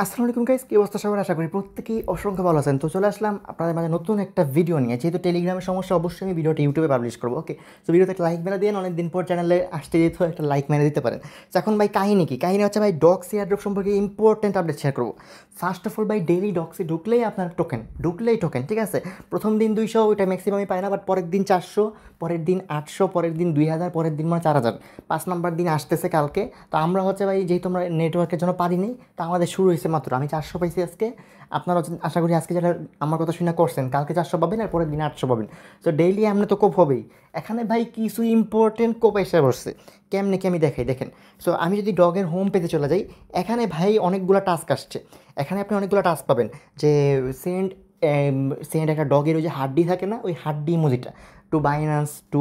আসসালামু আলাইকুম গাইস, কি অবস্থা সবার? আশা করি প্রত্যেকেই অসংখ্য ভালো আছেন। তো চলে আসলাম আপনাদের মাঝে নতুন একটা ভিডিও নিয়ে। যেহেতু টেলিগ্রামের সমস্যা, অবশ্যই আমি ভিডিওটা ইউটিউবে পাবলিশ করবো। ওকে, তো ভিডিওতে একটা লাইক মেরে দিয়ে অনেক দিন পর চ্যানেলে আসতে যেহেতু একটা লাইক মেরে দিতে পারেন। তো এখন ভাই কাহিনী কি? কাহিনী হচ্ছে ভাই ডক্স এয়ারড্রপ সম্পর্কে ইম্পর্টেন্ট আপডেট শেয়ার করবো। ফার্স্ট অফ অল ভাই, ডেইলি ডক্সে ঢুকলেই আপনার টোকেন, ঠিক আছে? প্রথম দিন 200, ওইটা ম্যাক্সিমামই পায় না, বাট পরের দিন 400, পরের দিন 800, পরের দিন 2000, পরের দিন 4000, 5 নাম্বার দিন আসতেছে কালকে। তো আমরা হচ্ছে ভাই, যেহেতু আমরা নেটওয়ার্কের জন্য পারিনি, তা আমাদের শুরু হয়েছে মাত্র। আমি 400 পাইছি আজকে। আপনারা আশা করি আজকে যারা আমার কথা শুনে করছেন, কালকে 400 পাবেন আর পরের দিন 800 পাবেন। তো ডেইলি এমনি তো কোপ হবেই। এখানে ভাই কিছু ইম্পর্টেন্ট কোপ এসে বসছে। কেমনে কি আমি দেখাই, দেখেন। সো আমি যদি ডগের হোম পেজে চলে যাই, এখানে ভাই অনেকগুলো টাস্ক আসছে। এখানে আপনি অনেকগুলো টাস্ক পাবেন, যে সেন্ড সেন্ড একটা ডগের ওই যে হাড্ডি থাকে না, ওই হাড্ডি ইমোজিটা to Binance, to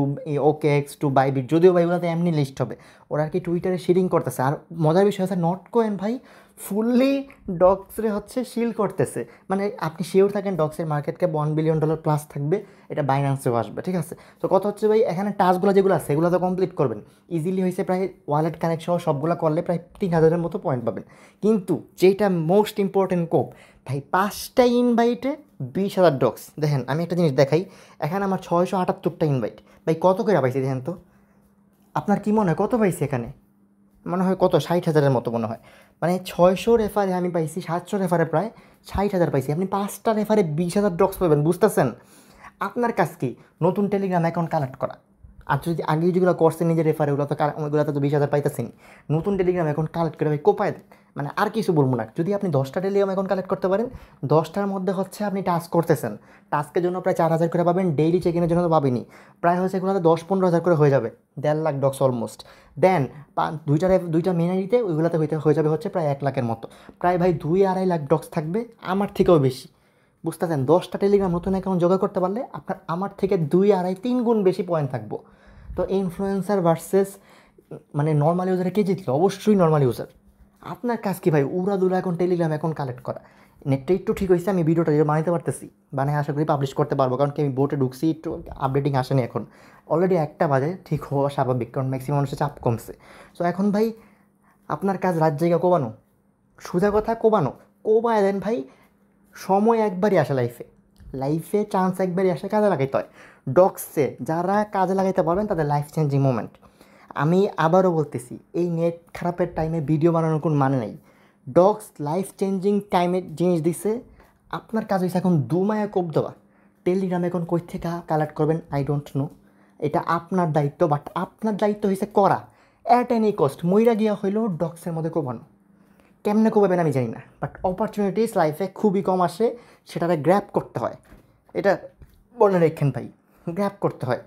OKX, to Bybit. যদিও ভাই ওগুলোতে এমনি লিস্ট হবে, ওরা আর কি টুইটারে শেয়ারিং করতেছে। আর মজার বিষয় হচ্ছে নট কয়েন ভাই ফুললি ডগসরে হচ্ছে শিল করতেছে। মানে আপনি শিওর থাকেন ডগসের মার্কেট ক্যাপ $1 বিলিয়ন প্লাস থাকবে, এটা বাইন্যান্সেও আসবে, ঠিক আছে? তো কথা হচ্ছে ভাই, এখানে টাস্কগুলো যেগুলো আছে সেগুলো তো কমপ্লিট করবেন। ইজিলি হয়েছে, প্রায় ওয়ালেট কানেক্ট সহ সবগুলো করলে প্রায় 3000-এর মতো পয়েন্ট পাবেন। কিন্তু যেটা মোস্ট ইম্পর্টেন্ট কোপ ভাই, 5টা ইনভাইটে 20,000 ডগস। দেখেন আমি একটা জিনিস দেখাই, এখানে আমার 678টা ইনভাইট। ভাই কত করে পাইছি দেখেন তো? আপনার কি মনে হয় কত পাইছি এখানে? মনে হয় কত 60,000-এর মতো মনে হয়। মানে 600 রেফারে আমি পাইছি, 700 রেফারে প্রায় 60,000 পাইছি। আপনি 5টা রেফারে 20,000 ড্রপস পাবেন, বুঝতেছেন? আপনার কাজ কি? নতুন টেলিগ্রাম অ্যাকাউন্ট কালেক্ট করা। আর যদি আগে যেগুলো করছেন নিজের রেফারে, ওগুলোতে তো 20,000 পাইতেছেন। নতুন টেলিগ্রাম অ্যাকাউন্ট কালেক্ট করে ভাই কোপায় দেন। মানে আর কিছু বলবো না, যদি আপনি 10টা টেলিগ্রাম অ্যাকাউন্ট কালেক্ট করতে পারেন, 10টার মধ্যে হচ্ছে আপনি টাস্ক করতেছেন, টাস্কের জন্য প্রায় 4,000 করে পাবেন। ডেইলি চেক ইনের জন্য তো পাবেনই, প্রায় হচ্ছে এগুলোতে 10-15 হাজার করে হয়ে যাবে, 1.5 লাখ ডক্স অলমোস্ট। দেন দুইটা মেন আইডিতে ওইগুলোতে হয়ে যাবে হচ্ছে প্রায় 1 লাখের মতো। প্রায় ভাই 2-2.5 লাখ ডক্স থাকবে, আমার থেকেও বেশি। বুঝতেছেন? 10টা টেলিগ্রাম নতুন অ্যাকাউন্ট জোগাড় করতে পারলে আপনার আমার থেকে 2, 2.5, 3 গুণ বেশি পয়েন্ট থাকবো। তো ইনফ্লুয়েন্সার ভার্সেস মানে নর্মাল ইউজারে কে জিতলো? অবশ্যই নর্মাল ইউজার। আপনার কাজ কি ভাই? উড়াদুরা এখন টেলিগ্রাম অ্যাকাউন্ট কালেক্ট করা। নেটটা একটু ঠিক হয়েছে, আমি ভিডিওটা বানাতে পারতেছি, মানে আশা করি পাবলিশ করতে পারবো, কারণ কি আমি বোটে ঢুকছি, একটু আপডেটিং আসেনি এখন। অলরেডি 1টা বাজে, ঠিক হওয়া স্বাভাবিক, কারণ ম্যাক্সিমাম মানুষের চাপ কমছে। সো এখন ভাই আপনার কাজ রাত জায়গা কোবানো, সোজা কথা কোবানো। কোবায় দেন ভাই। সময় একবারই আসে লাইফে, লাইফে চান্স একবারই আসে, কাজে লাগাইতে হয়। ডগসে যারা কাজে লাগাইতে পারবেন তাদের লাইফ চেঞ্জিং মোমেন্ট। আমি আবারও বলতেছি, এই নেট খারাপের টাইমে ভিডিও বানানোর কোনো মানে নেই। ডগস লাইফ চেঞ্জিং টাইমের জিনিস দিছে। আপনার কাজ হয়েছে এখন দুমায়া কোপ দেওয়া। টেলিগ্রাম এখন কই থেকে কালেক্ট করবেন আই ডোন্ট নো, এটা আপনার দায়িত্ব, বাট আপনার দায়িত্ব হয়েছে করা অ্যাট এনি কস্ট। মইরা গিয়া হইলেও ডগসের মধ্যে কোপানো। কেমনে কোপাবেন আমি জানি না, বাট অপরচুনিটিস লাইফে খুবই কম আসে, সেটাতে গ্র্যাব করতে হয়। এটা মনে রেখেন ভাই, গ্র্যাব করতে হয়।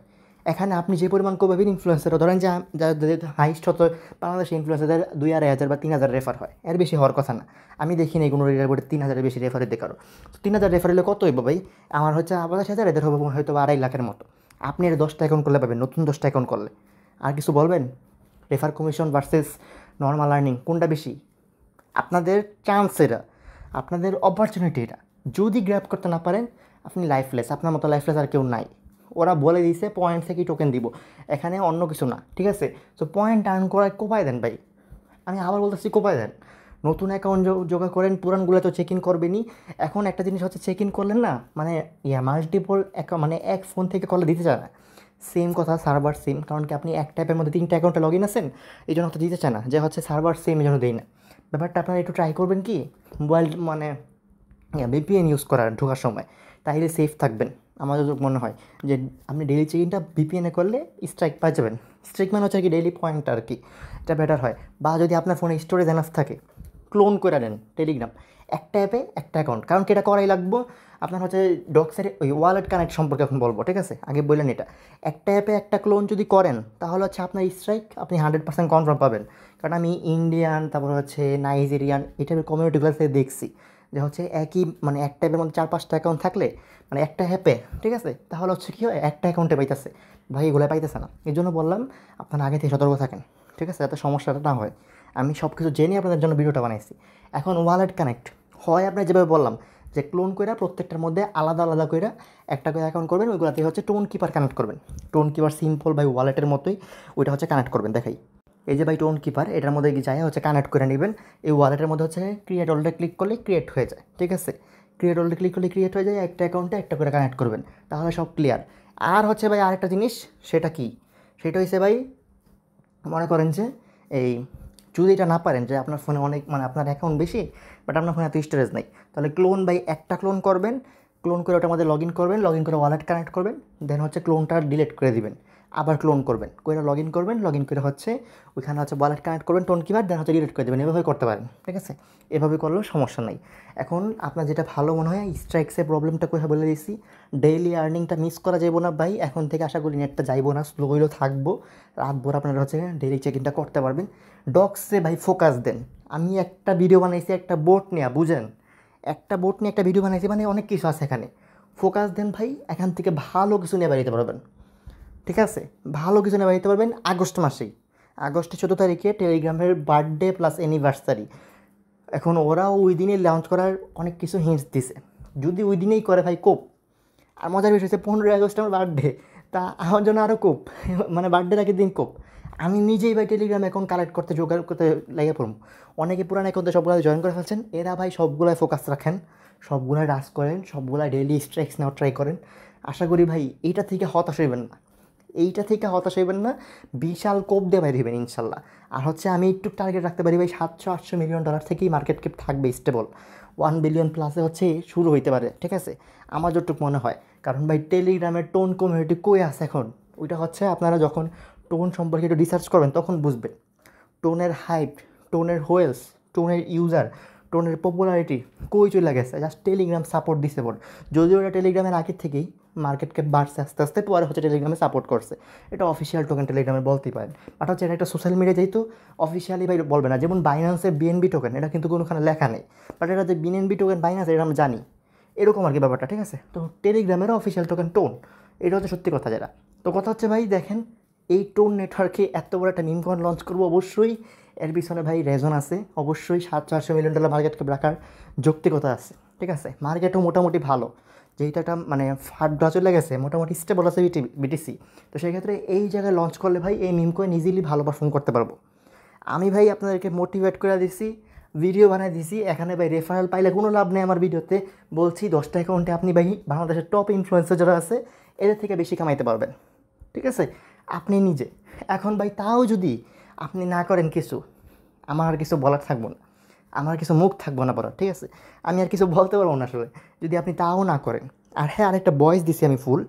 এখানে আপনি যে পরিমাণ কোপাবেন, ইনফ্লুয়েন্সারও ধরেন যে যাদের হাইস্ট হতো বাংলাদেশে ইনফ্লুয়েন্সারদের 2-2.5 বা 3,000 রেফার হয়, এর বেশি হওয়ার কথা না। আমি দেখি নাই কোনো রিপোর্টে 3,000-এর বেশি রেফারে দেখারও। 3,000 রেফার হলে কত হইব ভাই? আমার হচ্ছে 50,000, এদের হবে হয়তো 2.5 লাখের মতো। আপনি এর 10টা অ্যাকাউন্ট করলে পাবেন, নতুন 10টা অ্যাকাউন্ট করলে। আর কিছু বলবেন? Refer commission versus normal earning কোনটা বেশি? আপনাদের চান্স এটা, আপনাদের অপরচুনিটি এটা। যদি গ্র্যাব করতে না পারেন, আপনি লাইফলেস, আপনার মতো লাইফলেস আর কেউ নাই। ওরা বলে দিয়েছে পয়েন্ট থেকেই টোকেন দিব, এখানে অন্য কিছু না, ঠিক আছে? তো পয়েন্ট আর্ন করায় কোপায় দেন ভাই। আমি আবার বলতেছি কোপায় দেন। নতুন অ্যাকাউন্ট জোগাড় করেন, পুরানগুলো তো চেক ইন করবেনই। এখন একটা জিনিস হচ্ছে, চেক ইন করলেন না মানে মাল্টিপল মানে এক ফোন থেকে করলে দিতে চায় না। সেম কথা সার্ভার সেম, কারণ কি আপনি এক ট্যাপের মধ্যে 3টা অ্যাকাউন্টে লগ ইন আছেন, এই জন্য তো দিতে চায় না, যে হচ্ছে সার্ভার সেম, এই জন্য দেই না। ব্যাপারটা আপনারা একটু ট্রাই করবেন কি, মোবাইল মানে ভিপিএন ইউজ করার ঢোকার সময়, তাহলে সেফ থাকবেন। আমার যত মনে হয় যে আপনি ডেইলি চেক ইনটা ভিপিএনে করলে স্ট্রাইক পাই যাবেন। স্ট্রাইক মানে হচ্ছে আর কি ডেইলি পয়েন্ট আর কি, এটা বেটার হয়। বা যদি আপনার ফোনে স্টোরেজ এনাফ থাকে, ক্লোন করে নেন টেলিগ্রাম, একটা অ্যাপে একটা অ্যাকাউন্ট, কারণ কি এটা করাই লাগবো। আপনার হচ্ছে ডক্সের ওই ওয়ালেট কানেক্ট সম্পর্কে এখন বলবো, ঠিক আছে? আগে বললেন এটা, একটা অ্যাপে একটা ক্লোন যদি করেন, তাহলে হচ্ছে আপনার স্ট্রাইক আপনি 100% কনফার্ম পাবেন। কারণ আমি ইন্ডিয়ান, তারপর হচ্ছে নাইজেরিয়ান, এই টাইপের কমিউনিটিগুলো থেকে দেখছি যে হচ্ছে একই মানে একটা অ্যাপের মধ্যে 4-5টা অ্যাকাউন্ট থাকলে, মানে একটা অ্যাপে, ঠিক আছে, তাহলে হচ্ছে কী হয়, একটা অ্যাকাউন্টে পাইতেছে, ভাই এগুলো পাইতেছে না। এই জন্য বললাম আপনারা আগে থেকে সতর্ক থাকেন, ঠিক আছে, যাতে সমস্যাটা না হয়। আমি সব কিছু জেনে আপনাদের জন্য ভিডিওটা বানাইছি। এখন ওয়ালেট কানেক্ট হয়, আপনার যেভাবে বললাম যে ক্লোন করে প্রত্যেকটার মধ্যে আলাদা আলাদা করে একটা করে অ্যাকাউন্ট করবেন, ওইগুলোতে হচ্ছে টোন কিপার কানেক্ট করবেন। টোন কিপার সিম্পল ভাই ওয়ালেটের মতোই, ওইটা হচ্ছে কানেক্ট করবেন, দেখাই। এই যে ভাই টোন কিপার, এটার মধ্যে যাই হচ্ছে কানেক্ট করে নেবেন। এই ওয়ালেটের মধ্যে হচ্ছে ক্রিয়েট ওয়ালেটে ক্লিক করলে ক্রিয়েট হয়ে যায়, ঠিক আছে। ক্রিয়েট ওয়ালেটে ক্লিক করলে ক্রিয়েট হয়ে যায়, একটা অ্যাকাউন্টে একটা করে কানেক্ট করবেন, তাহলে সব ক্লিয়ার। আর হচ্ছে ভাই আরেকটা জিনিস, সেটা কি, সেটা হচ্ছে ভাই মনে করেন যে এই যদি এটা না পারেন যে আপনার ফোনে অনেক মানে আপনার অ্যাকাউন্ট বেশি বাট আপনার ফোনে এত স্টোরেজ নেই, তাহলে ক্লোন বাই একটা ক্লোন করবেন, ক্লোন করে ওটার মধ্যে লগ ইন করবেন, লগ ইন করে ওয়ালেট কানেক্ট করবেন, দেন হচ্ছে ক্লোনটা ডিলিট করে দিবেন, আবার ক্লোন করবেন, করে লগ ইন করবেন, লগ ইন করে হচ্ছে ওইখানে হচ্ছে ওয়ালেট কানেক্ট করবেন টোন কিপার, দেন হচ্ছে ডিলিট করে দেবেন, এভাবে করতে পারেন, ঠিক আছে। এভাবে করলেও সমস্যা নাই। এখন আপনার যেটা ভালো মনে হয়, স্ট্রাইক্সের প্রবলেমটা কোথায় বলে দিয়েছি, ডেইলি আর্নিংটা মিস করা যাবো না ভাই, এখন থেকে আশা করি নেটটা যাইবো না, স্লো হইলেও থাকবো, রাতভর আপনারা হচ্ছে ডেইলি চেক ইনটা করতে পারবেন। ডক্সে ভাই ফোকাস দেন। আমি একটা ভিডিও বানাইছি একটা বোট নিয়ে, বুঝেন, একটা বোট নিয়ে একটা ভিডিও বানাইছি, মানে অনেক কিছু আছে এখানে। ফোকাস দেন ভাই, এখান থেকে ভালো কিছু নিয়ে বেরোতে পারবেন, ঠিক আছে। ভালো কিছু নিয়ে বেরোতে পারবেন আগস্ট মাসেই। আগস্টের 14 তারিখে টেলিগ্রামের বার্থডে প্লাস অ্যানিভার্সারি। এখন ওরাও ওই দিনে লঞ্চ করার অনেক কিছু হিন্টস দিছে, যদি ওই দিনেই করে ভাই কোপ। আর মজার বিষয় হচ্ছে 15 আগস্ট আমার বার্থডে, তা আমার জন্য আরও কোপ, মানে বার্থডের আগের দিন কোপ। আমি নিজেই ভাই টেলিগ্রাম অ্যাকাউন্ট কালেক্ট করতে জোগাড় করতে লেগে পড়ব। অনেকে পুরানো অ্যাকাউন্টে সবগুলো জয়েন করে ফেলছেন, এরা ভাই সবগুলোয় ফোকাস রাখেন, সবগুলোয় রাস করেন, সবগুলোয় ডেইলি স্ট্রাইক্স নেওয়ার ট্রাই করেন। আশা করি ভাই এইটা থেকে হতাশ হইবেন না, এইটা থেকে হতাশ হইবেন না, বিশাল কোপ দিয়ে বাইরে হইবেন ইনশাল্লাহ। আর হচ্ছে আমি একটু টার্গেট রাখতে পারি ভাই, $700-800 থেকেই মার্কেট ক্যাপ থাকবে স্টেবল, 1 বিলিয়ন প্লাসে হচ্ছে শুরু হইতে পারে, ঠিক আছে, আমার যতটুকু মনে হয়। কারণ ভাই টেলিগ্রামের টোন কমিউনিটি কই আছে এখন, ওইটা হচ্ছে আপনারা যখন টোন সম্পর্কে একটু রিসার্চ করবেন তখন বুঝবেন। টোনের হাইপ, টোনের হোয়েলস, টোনের ইউজার, টোনের পপুলারিটি কই চলে গেছে, জাস্ট টেলিগ্রাম সাপোর্ট দিছে বোর্ড। যদিও এটা টেলিগ্রামের আগের থেকেই মার্কেট ক্যাপ বাড়ছে আস্তে আস্তে, পরে হচ্ছে টেলিগ্রামে সাপোর্ট করছে, এটা অফিসিয়াল টোকেন টেলিগ্রামে বলতেই পারেন। বাট হচ্ছে এটা একটা সোশ্যাল মিডিয়া, যেহেতু অফিসিয়ালি ভাই বলবে না। যেমন বাইন্যান্সের বিএনবি টোকেন, এটা কিন্তু কোনোখানে লেখা নেই, বাট এটা যে বিএনবি টোকেন বাইন্যান্স, এটা আমরা জানি, এরকম আর কি ব্যাপারটা, ঠিক আছে। তো টেলিগ্রামেরও অফিসিয়াল টোকেন টোন, এটা হচ্ছে সত্যি কথা যেটা। তো কথা হচ্ছে ভাই দেখেন, এই টোন নেটওয়ার্কে এত বড় একটা মিম কয়েন লঞ্চ করবো, অবশ্যই এর পিছনে ভাই রেজন আছে, অবশ্যই $700-800 মার্কেট ক্যাপ রাখার যৌক্তিকতা আছে, ঠিক আছে। মার্কেটও মোটামুটি ভালো, যেহেতু একটা মানে ফাট ড্রা চলে গেছে, মোটামুটি স্টেবল আছে বিটিসি। তো সেক্ষেত্রে এই জায়গায় লঞ্চ করলে ভাই এই মিম কয়েন ইজিলি ভালো পারফর্ম করতে পারবো। আমি ভাই আপনাদেরকে মোটিভেট করে দিছি, ভিডিও বানিয়ে দিছি, এখানে ভাই রেফারেল পাইলে কোনো লাভ নেই আমার ভিডিওতে। বলছি 10টা অ্যাকাউন্টে আপনি ভাই বাংলাদেশের টপ ইনফ্লুয়েন্সার যারা আছে এদের থেকে বেশি কামাইতে পারবেন, ঠিক আছে, আপনি নিজে। এখন ভাই তাও যদি আপনি না করেন কিছু, আমার আর কিছু বলার থাকবো না, আমার কিছু মুখ থাকবো না বলার, ঠিক আছে, আমি আর কিছু বলতে পারবো না আসলে, যদি আপনি তাও না করেন। আর হ্যাঁ, আরেকটা ভয়েস দিছি আমি ফুল,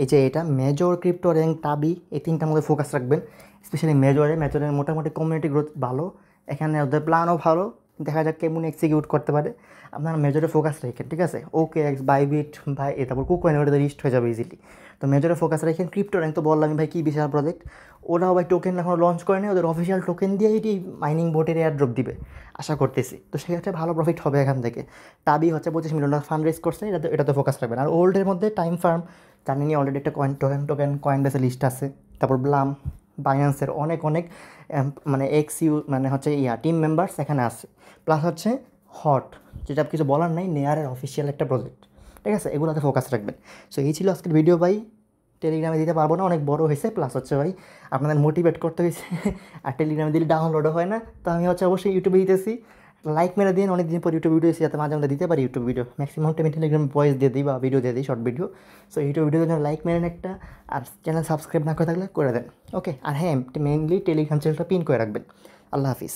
এই যে এটা মেজর, ক্রিপ্টো, র্যাঙ্ক, টাবি, এই তিনটার মধ্যে ফোকাস রাখবেন। স্পেশালি মেজরের মোটামুটি কমিউনিটি গ্রোথ ভালো, এখানে ওদের প্ল্যানও ভালো, দেখা যাক কেমন এক্সিকিউট করতে পারে। আপনার মেজরে ফোকাস রাখেন, ঠিক আছে। ওকে এক্স, বাইবিট ভাই, তারপর কুকয়েন, ওটাতে রিস্ট হয়ে যাবে ইজিলি। তো মেজরে ফোকাস রাখেন। ক্রিপ্টো র্যাঙ্ক তো বললাম ভাই কী বিশাল প্রজেক্ট, ওরাও ভাই টোকেন এখনও লঞ্চ করেনি, ওদের অফিসিয়াল টোকেন দিয়ে এটি মাইনিং বোটের এয়ারড্রপ দিবে আশা করতেছি। তো সেক্ষেত্রে ভালো প্রফিট হবে এখান থেকে। টাবি হচ্ছে $25 মিলিয়ন ফান্ড রেজ করছে, এটাতে ফোকাস রাখবেন। আর ওল্ডের মধ্যে টাইম ফার্ম, জানেনই অলরেডি একটা কয়েন বেসের লিস্ট আছে। তারপর ব্লাম, বাইন্যান্সের অনেক মানে মানে হচ্ছে টিম মেম্বার্স এখানে আছে। প্লাস হচ্ছে হট, যেটা কিছু বলার নাই, নেয়ারের অফিসিয়াল একটা প্রজেক্ট, ঠিক আছে, এগুলোতে ফোকাস রাখবেন। সো এই ছিল আজকের ভিডিও ভাই, টেলিগ্রামে দিতে পারবো না, অনেক বড় হয়েছে, প্লাস হচ্ছে ভাই আপনাদের মোটিভেট করতে হয়েছে। আর টেলিগ্রামে দিলে ডাউনলোডও হয় না, তো আমি হচ্ছে অবশ্যই ইউটিউবে দিতেছি। লাইক মেরে দিন, অনেক দিন পর ইউটিউব ভিডিও এসে যাতে মাঝে মাঝে দিতে পারি ইউটিউব ভিডিও, ম্যাক্সিমাম টাইম টেলিগ্রামে ভয়েস দিয়ে দিই বা ভিডিও দিয়ে দিই, শর্ট ভিডিও। সো ইউটিউব ভিডিওর জন্য লাইক মেরেন একটা, আর চ্যানেল সাবস্ক্রাইব না করে থাকলে করে দেন, ওকে। আর হ্যাঁ, মেইনলি টেলিগ্রাম চ্যানেলটা পিন করে রাখবেন। আল্লাহ হাফিজ।